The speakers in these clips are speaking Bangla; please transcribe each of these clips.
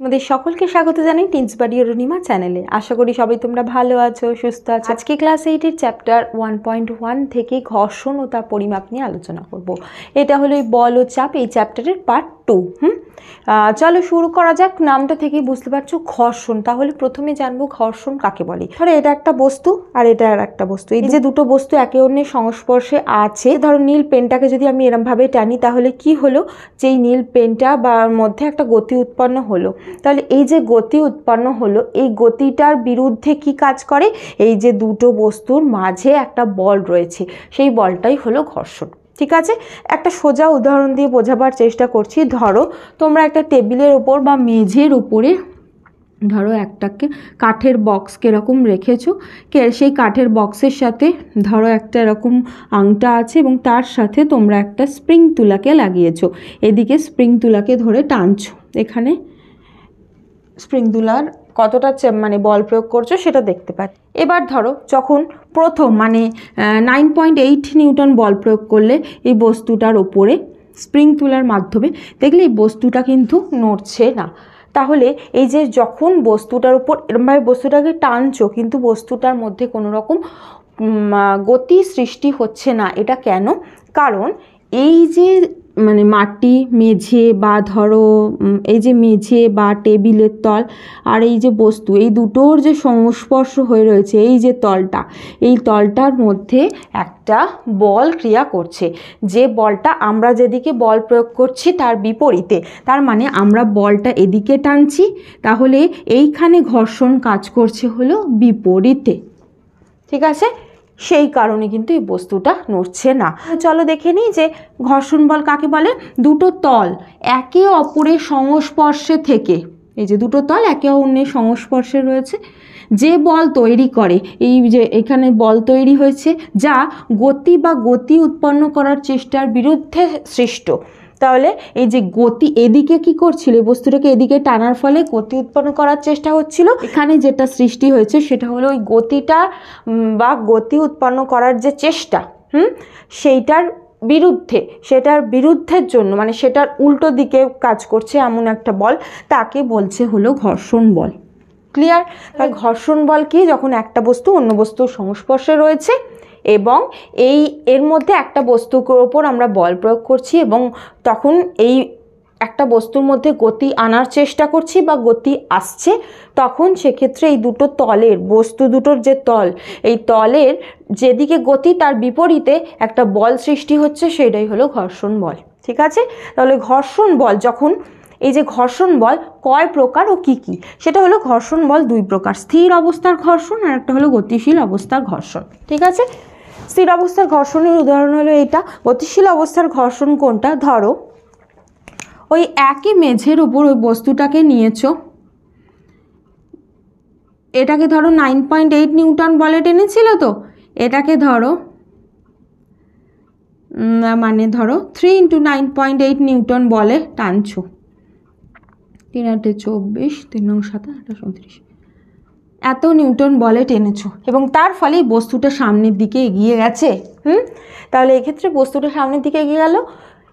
তোমাদের সকলকে স্বাগত জানাই টিন্স বাড়ি অরুণিমা চ্যানেলে। আশা করি সবাই তোমরা ভালো আছো, সুস্থ আছো। আজকে ক্লাস 8-এর চ্যাপ্টার 1.1 থেকে ঘর্ষণ ও তার পরিমাপ নিয়ে আলোচনা করব। এটা হলো এই বল ও চাপ, এই চ্যাপ্টারের পার্ট 2। চলো শুরু করা যাক। নামটা থেকেই বুঝতে পারছো ঘর্ষণ। তাহলে প্রথমে জানবো ঘর্ষণ কাকে বলে। ধরো এটা একটা বস্তু আর এটা আর একটা বস্তু, এই যে দুটো বস্তু একে অন্যের সংস্পর্শে আছে। ধরো নীল পেনটাকে যদি আমি এরমভাবে টানি তাহলে কি হলো, যে এই নীল পেনটা বা মধ্যে একটা গতি উৎপন্ন হলো। তাহলে এই যে গতি উৎপন্ন হলো, এই গতিটার বিরুদ্ধে কি কাজ করে, এই যে দুটো বস্তুর মাঝে একটা বল রয়েছে, সেই বলটাই হলো ঘর্ষণ। ঠিক আছে, একটা সোজা উদাহরণ দিয়ে বোঝাবার চেষ্টা করছি। ধরো তোমরা একটা টেবিলের ওপর বা মেঝের উপরে ধরো একটাকে কাঠের বক্স কিরকম রেখেছো, সেই কাঠের বক্সের সাথে ধরো একটা এরকম আংটা আছে এবং তার সাথে তোমরা একটা স্প্রিং তুলাকে লাগিয়েছো। এদিকে স্প্রিং তুলাকে ধরে টানছো, এখানে স্প্রিং তুলার কতটা মানে বল প্রয়োগ করছো সেটা দেখতে পাচ্ছ। এবার ধরো যখন প্রথম 9.8 নিউটন বল প্রয়োগ করলে এই বস্তুটার ওপরে স্প্রিং তুলার মাধ্যমে, দেখলে এই বস্তুটা কিন্তু নড়ছে না। তাহলে এই যে যখন বস্তুটার উপর এরমভাবে বস্তুটাকে টানছো কিন্তু বস্তুটার মধ্যে কোনো রকম গতি সৃষ্টি হচ্ছে না। এটা কেন? কারণ এই যে মাটি, মেঝে বা ধরো এই যে মেঝে বা টেবিলের তল আর এই যে বস্তু, এই দুটোর যে সংস্পর্শ হয়ে রয়েছে, এই যে তলটা, এই তলটার মধ্যে একটা বল ক্রিয়া করছে। যে বলটা আমরা যেদিকে বল প্রয়োগ করছি তার বিপরীতে, তার মানে আমরা বলটা এদিকে টানছি, তাহলে এইখানে ঘর্ষণ কাজ করছে হলো বিপরীতে। ঠিক আছে, সেই কারণে কিন্তু এই বস্তুটা নড়ছে না। চলো দেখে নিই যে ঘর্ষণ বল কাকে বলে। দুটো তল একে অপরের সংস্পর্শে থেকে, এই যে দুটো তল একে অন্যের সংস্পর্শে রয়েছে, যে বল তৈরি করে, এই যে এখানে বল তৈরি হয়েছে যা গতি বা গতি উৎপন্ন করার চেষ্টার বিরুদ্ধে সৃষ্ট। তাহলে এই যে গতি এদিকে কি করছিল, বস্তুটাকে এদিকে টানার ফলে গতি উৎপন্ন করার চেষ্টা হচ্ছিল। এখানে যেটা সৃষ্টি হয়েছে সেটা হলো ওই গতিটা বা গতি উৎপন্ন করার যে চেষ্টা, সেইটার বিরুদ্ধে, সেটার বিরুদ্ধের জন্য সেটার উল্টো দিকে কাজ করছে এমন একটা বল, তাকে বলছে হলো ঘর্ষণ বল। ক্লিয়ার? তাই ঘর্ষণ বল কি, যখন একটা বস্তু অন্য বস্তুর সংস্পর্শে রয়েছে এবং এর মধ্যে একটা বস্তুর ওপর আমরা বল প্রয়োগ করছি এবং তখন এই একটা বস্তুর মধ্যে গতি আনার চেষ্টা করছি বা গতি আসছে, তখন সেক্ষেত্রে এই দুটো তলের, বস্তু দুটোর যে তল, এই তলের যেদিকে গতি তার বিপরীতে একটা বল সৃষ্টি হচ্ছে, সেটাই হলো ঘর্ষণ বল। ঠিক আছে, তাহলে ঘর্ষণ বল যখন, এই যে ঘর্ষণ বল কয় প্রকার ও কি কি, সেটা হলো ঘর্ষণ বল দুই প্রকার, স্থির অবস্থার ঘর্ষণ আর একটা হলো গতিশীল অবস্থার ঘর্ষণ। ঠিক আছে, স্থির অবস্থার ঘর্ষণের উদাহরণ হলো এটা। গতিশীল অবস্থার ঘর্ষণ কোনটা? ধরো ওই একই মেঝের উপর ওই বস্তুটাকে নিয়েছো, এটাকে ধরো 9.8 নিউটন বলে টেনেছিল, তো এটাকে ধরো ধরো 3 × 9.8 নিউটন বলে টানছো। 3 × 8 = 24, 3 × 7 = 28, এত নিউটন বলে টেনেছো এবং তার ফলে বস্তুটা সামনের দিকে এগিয়ে গেছে। তাহলে এক্ষেত্রে বস্তুটা সামনের দিকে এগিয়ে গেল,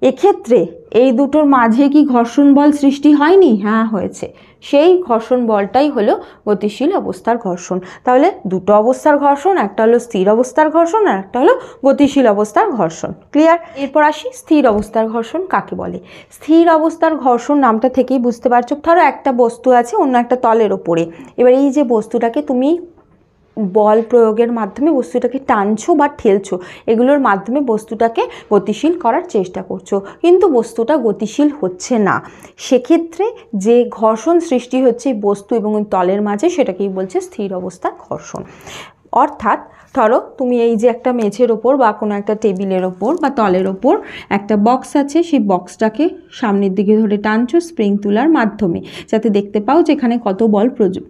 এক্ষেত্রে এই দুটোর মাঝে কি ঘর্ষণ বল সৃষ্টি হয়নি? হ্যাঁ হয়েছে। সেই ঘর্ষণ বলটাই হলো গতিশীল অবস্থার ঘর্ষণ। তাহলে দুটো অবস্থার ঘর্ষণ, একটা হলো স্থির অবস্থার ঘর্ষণ আর একটা হলো গতিশীল অবস্থার ঘর্ষণ। ক্লিয়ার? এরপর আসি স্থির অবস্থার ঘর্ষণ কাকে বলে। স্থির অবস্থার ঘর্ষণ নামটা থেকেই বুঝতে পারছো। ধরো একটা বস্তু আছে অন্য একটা তলের ওপরে, এবার এই যে বস্তুটাকে তুমি বল প্রয়োগের মাধ্যমে বস্তুটাকে টানছো বা ঠেলছো, এগুলোর মাধ্যমে বস্তুটাকে গতিশীল করার চেষ্টা করছো, কিন্তু বস্তুটা গতিশীল হচ্ছে না। সেক্ষেত্রে যে ঘর্ষণ সৃষ্টি হচ্ছে বস্তু এবং তলের মাঝে, সেটাকেই বলছে স্থির অবস্থার ঘর্ষণ। অর্থাৎ ধরো তুমি এই যে একটা মেঝের ওপর বা কোনো একটা টেবিলের ওপর বা তলের ওপর একটা বক্স আছে, সেই বক্সটাকে সামনের দিকে ধরে টানছো স্প্রিং তুলার মাধ্যমে, যাতে দেখতে পাও যে এখানে কত বল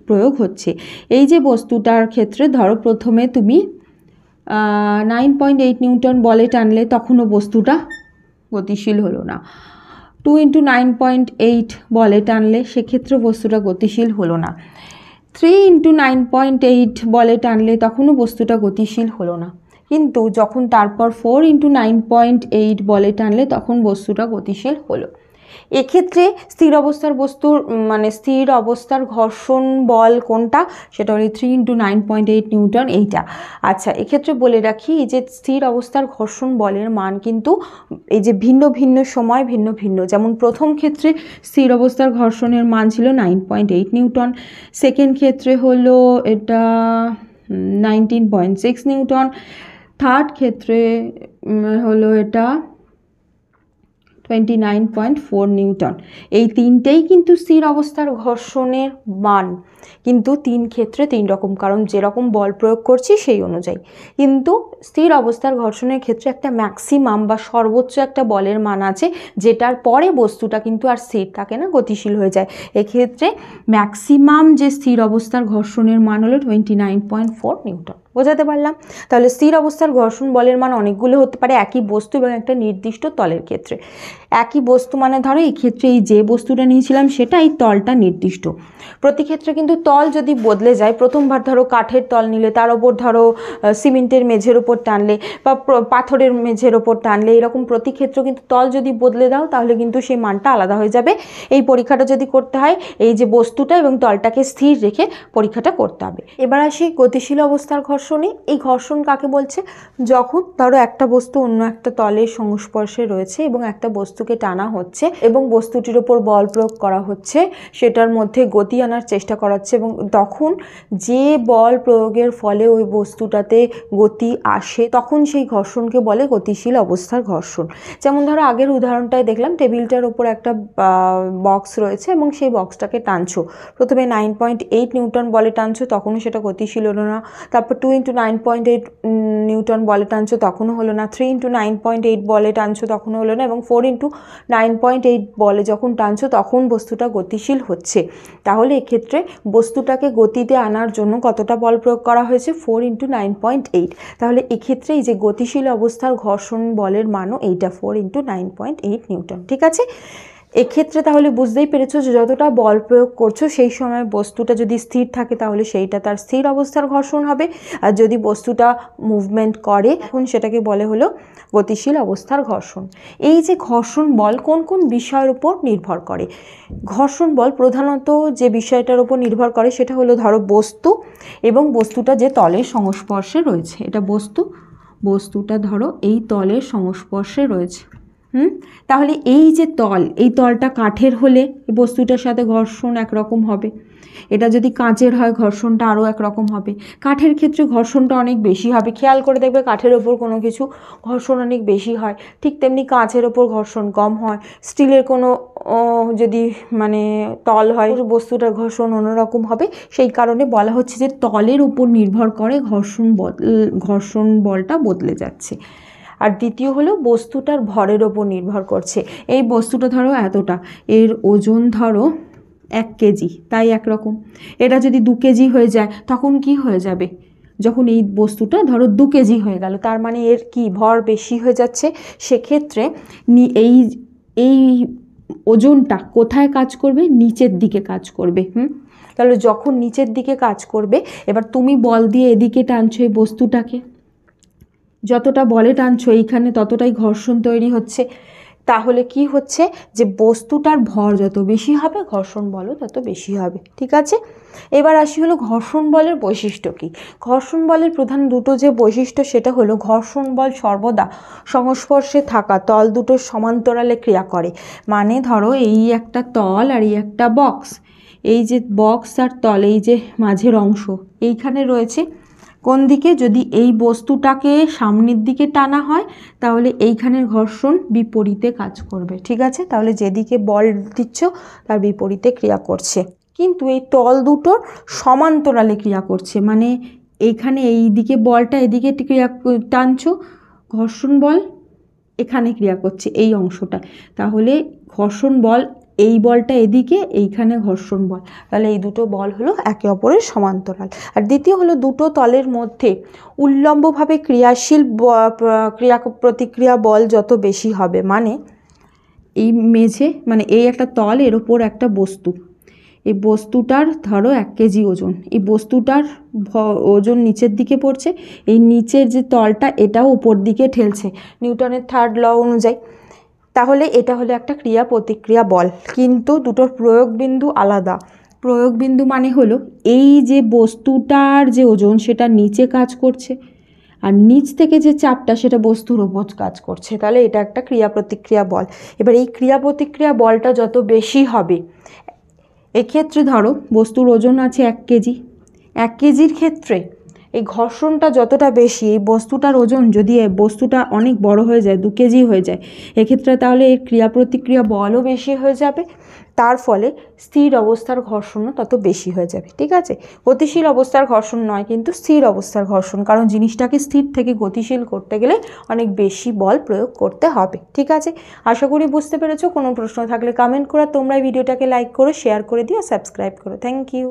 প্রয়োগ হচ্ছে। এই যে বস্তুটার ক্ষেত্রে ধরো প্রথমে তুমি 9.8 নিউটন বলে টানলে, তখনও বস্তুটা গতিশীল হলো না। 2 × 9.8 বলে টানলে সেক্ষেত্রে বস্তুটা গতিশীল হলো না। 3 × 9.8 বলে টানলে তখনও বস্তুটা গতিশীল হলো না। কিন্তু যখন তারপর 4 × 9.8 বলে টানলে তখন বস্তুটা গতিশীল হলো। এক্ষেত্রে স্থির অবস্থার বস্তুর মানে স্থির অবস্থার ঘর্ষণ বল কোনটা, সেটা হলো 3 × 9.8 নিউটন এইটা। আচ্ছা, এক্ষেত্রে বলে রাখি এই যে স্থির অবস্থার ঘর্ষণ বলের মান কিন্তু এই যে ভিন্ন ভিন্ন সময় ভিন্ন ভিন্ন, যেমন প্রথম ক্ষেত্রে স্থির অবস্থার ঘর্ষণের মান ছিল 9.8 নিউটন, সেকেন্ড ক্ষেত্রে হলো এটা 19.6 নিউটন, থার্ড ক্ষেত্রে হলো এটা 29.4 নিউটন। এই তিনটেই কিন্তু স্থির অবস্থার ঘর্ষণের মান, কিন্তু তিন ক্ষেত্রে তিন রকম, কারণ যেরকম বল প্রয়োগ করছি সেই অনুযায়ী। কিন্তু স্থির অবস্থার ঘর্ষণের ক্ষেত্রে একটা ম্যাক্সিমাম বা সর্বোচ্চ একটা বলের মান আছে, যেটার পরে বস্তুটা কিন্তু আর স্থির থাকে না, গতিশীল হয়ে যায়। এক্ষেত্রে ম্যাক্সিমাম যে স্থির অবস্থার ঘর্ষণের মান হলো 29.4 নিউটন। বোঝাতে পারলাম? তাহলে স্থির অবস্থার ঘর্ষণ বলের মান অনেকগুলো হতে পারে একই বস্তু এবং একটা নির্দিষ্ট তলের ক্ষেত্রে। একই বস্তু মানে ধরো এই ক্ষেত্রে এই যে বস্তুটা নিয়েছিলাম সেটা, এই তলটা নির্দিষ্ট। প্রতি ক্ষেত্রে কিন্তু তল যদি বদলে যায়, প্রথমবার ধরো কাঠের তল নিলে তার ওপর ধরো সিমেন্টের মেঝের ওপর টানলে বা পাথরের মেঝের ওপর টানলে, এরকম প্রতি ক্ষেত্র কিন্তু তল যদি বদলে দাও তাহলে কিন্তু সেই মানটা আলাদা হয়ে যাবে। এই পরীক্ষাটা যদি করতে হয় এই যে বস্তুটা এবং তলটাকে স্থির রেখে পরীক্ষাটা করতে হবে। এবার আসি গতিশীল অবস্থার ঘর্ষণে। এই ঘর্ষণ কাকে বলছে? যখন ধরো একটা বস্তু অন্য একটা তলের সংস্পর্শে রয়েছে এবং একটা বস্তুকে টানা হচ্ছে এবং বস্তুটির ওপর বল প্রয়োগ করা হচ্ছে, সেটার মধ্যে গতি আনার চেষ্টা করা হচ্ছে, এবং তখন যে বল প্রয়োগের ফলে ওই বস্তুটাতে গতি আসে তখন সেই ঘর্ষণকে বলে গতিশীল অবস্থার ঘর্ষণ। যেমন ধরো আগের উদাহরণটায় দেখলাম টেবিলটার ওপর একটা বক্স রয়েছে এবং সেই বক্সটাকে টানছো, প্রথমে 9.8 নিউটন বলে টানছো, তখনও সেটা গতিশীল হলো না। তারপর 2 × 9.8 নিউটন বলে টানছো, তখনও হলো না। 3 × 9.8 বলে টানছো, তখনও হলো না। এবং 4 × 9.8 বলে যখন টানছো তখন বস্তুটা গতিশীল হচ্ছে। তাহলে এক্ষেত্রে বস্তুটাকে গতিতে আনার জন্য কতটা বল প্রয়োগ করা হয়েছে? 4 × 9.8। তাহলে এক্ষেত্রে এই যে গতিশীল অবস্থার ঘর্ষণ বলের মানও এইটা 4 × 9.8 নিউটন। ঠিক আছে? এক্ষেত্রে তাহলে বুঝতেই পেরেছো যে যতটা বল প্রয়োগ করছো সেই সময় বস্তুটা যদি স্থির থাকে তাহলে সেইটা তার স্থির অবস্থার ঘর্ষণ হবে, আর যদি বস্তুটা মুভমেন্ট করে তখন সেটাকে বলে হলো গতিশীল অবস্থার ঘর্ষণ। এই যে ঘর্ষণ বল কোন কোন বিষয়ের উপর নির্ভর করে? ঘর্ষণ বল প্রধানত যে বিষয়টার উপর নির্ভর করে সেটা হলো ধরো বস্তু এবং বস্তুটা যে তলের সংস্পর্শে রয়েছে। এটা বস্তুটা ধরো এই তলের সংস্পর্শে রয়েছে। তাহলে এই যে তল, এই তলটা কাঠের হলে বস্তুটার সাথে ঘর্ষণ একরকম হবে, এটা যদি কাঁচের হয় ঘর্ষণটা আরও একরকম হবে। কাঠের ক্ষেত্রে ঘর্ষণটা অনেক বেশি হবে, খেয়াল করে দেখবে কাঠের ওপর কোনো কিছু ঘর্ষণ অনেক বেশি হয়, ঠিক তেমনি কাঁচের ওপর ঘর্ষণ কম হয়। স্টিলের কোনো যদি মানে তল হয় বস্তুটার ঘর্ষণ অন্যরকম হবে। সেই কারণে বলা হচ্ছে যে তলের উপর নির্ভর করে ঘর্ষণ বলটা বদলে যাচ্ছে। আর দ্বিতীয় হলো বস্তুটার ভরের ওপর নির্ভর করছে। এই বস্তুটা ধরো এতটা, এর ওজন ধরো 1 কেজি, তাই একরকম। এটা যদি 2 কেজি হয়ে যায় তখন কি হয়ে যাবে? যখন এই বস্তুটা ধরো 2 কেজি হয়ে গেল তার মানে এর কি ভর বেশি হয়ে যাচ্ছে। সেক্ষেত্রে এই ওজনটা কোথায় কাজ করবে? নিচের দিকে কাজ করবে। তাহলে যখন নিচের দিকে কাজ করবে, এবার তুমি বল দিয়ে এদিকে টানছো এই বস্তুটাকে, যতটা বলে টানছো এইখানে ততটাই ঘর্ষণ তৈরি হচ্ছে। তাহলে কি হচ্ছে যে বস্তুটার ভর যত বেশি হবে ঘর্ষণ বলও তত বেশি হবে। ঠিক আছে? এবার আসি হলো ঘর্ষণ বলের বৈশিষ্ট্য কী। ঘর্ষণ বলের প্রধান দুটো যে বৈশিষ্ট্য সেটা হলো ঘর্ষণ বল সর্বদা সংস্পর্শে থাকা তল দুটোর সমান্তরালে ক্রিয়া করে। মানে ধরো এই একটা তল আর এই একটা বক্স, এই যে বক্স আর তল এই যে মাঝের অংশ এইখানে রয়েছে, কোন দিকে? যদি এই বস্তুটাকে সামনের দিকে টানা হয় তাহলে এইখানের ঘর্ষণ বিপরীতে কাজ করবে। ঠিক আছে? তাহলে যেদিকে বল দিচ্ছ তার বিপরীতে ক্রিয়া করছে, কিন্তু এই তল দুটোর সমান্তরালে ক্রিয়া করছে। মানে এইখানে এই দিকে বলটা এদিকে ক্রিয়া টানছো, ঘর্ষণ বল এখানে ক্রিয়া করছে এই অংশটা, তাহলে ঘর্ষণ বল এই বলটা এদিকে, এইখানে ঘর্ষণ বল, তাহলে এই দুটো বল হলো একে অপরের সমান্তরাল। আর দ্বিতীয় হলো দুটো তলের মধ্যে উল্লম্বভাবে ক্রিয়াশীল প্রতিক্রিয়া বল যত বেশি হবে, মানে এই মেঝে মানে এই একটা তল, এর ওপর একটা বস্তু, এই বস্তুটার ধরো 1 কেজি ওজন, এই বস্তুটার ওজন নিচের দিকে পড়ছে, এই নিচের যে তলটা এটাও উপর দিকে ঠেলছে নিউটনের 3rd ল অনুযায়ী। তাহলে এটা হলো একটা ক্রিয়া প্রতিক্রিয়া বল, কিন্তু দুটোর প্রয়োগ বিন্দু আলাদা। প্রয়োগ বিন্দু মানে হলো এই যে বস্তুটার যে ওজন সেটা নিচে কাজ করছে, আর নিচ থেকে যে চাপটা সেটা বস্তুর ওপর কাজ করছে, তাহলে এটা একটা ক্রিয়া প্রতিক্রিয়া বল। এবার এই ক্রিয়া প্রতিক্রিয়া বলটা যত বেশি হবে, এক্ষেত্রে ধরো বস্তুর ওজন আছে 1 কেজি, 1 কেজির ক্ষেত্রে এই ঘর্ষণটা যতটা বেশি, এই বস্তুটার ওজন যদি বস্তুটা অনেক বড় হয়ে যায়, 2 কেজি হয়ে যায়, এক্ষেত্রে তাহলে এর ক্রিয়া প্রতিক্রিয়া বলও বেশি হয়ে যাবে, তার ফলে স্থির অবস্থার ঘর্ষণও তত বেশি হয়ে যাবে। ঠিক আছে, গতিশীল অবস্থার ঘর্ষণ নয়, কিন্তু স্থির অবস্থার ঘর্ষণ, কারণ জিনিসটাকে স্থির থেকে গতিশীল করতে গেলে অনেক বেশি বল প্রয়োগ করতে হবে। ঠিক আছে, আশা করি বুঝতে পেরেছো। কোনো প্রশ্ন থাকলে কমেন্ট করে, তোমরা এই ভিডিওটাকে লাইক করো, শেয়ার করে দিও, সাবস্ক্রাইব করো। Thank you.